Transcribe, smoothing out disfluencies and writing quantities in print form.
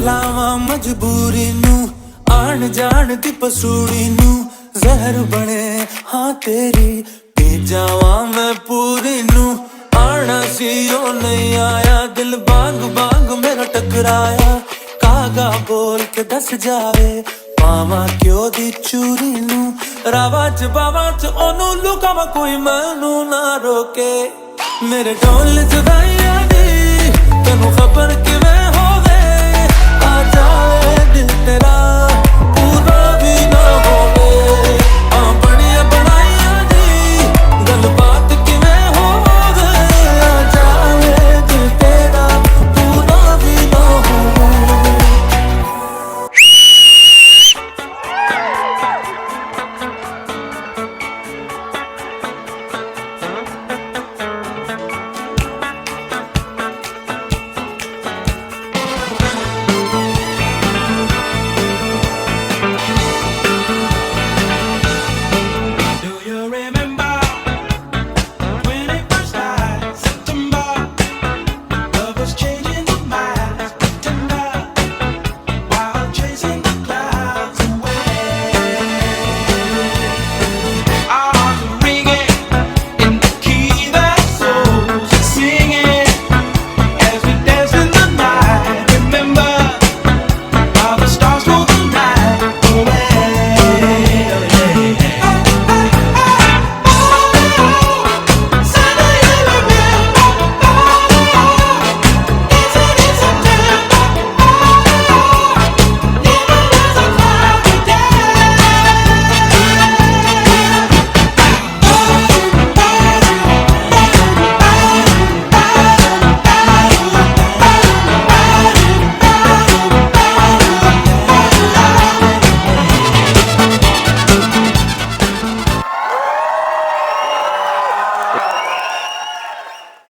लावा मजबूरी नू आण जान दी पसूड़ी नू जहर बने हाँ तेरी पी जावा मैं पूरी नू आना सी ओ नहीं आया दिल बांग बांग मेरा टकराया कागा बोल के दस जावे पावा क्यों दी चूरी नू रावा च बावा च ओनू लुकावा कोई मैनू ना रोके मेरे ढोल जुदाइयां दी तैनू खबर किवें हो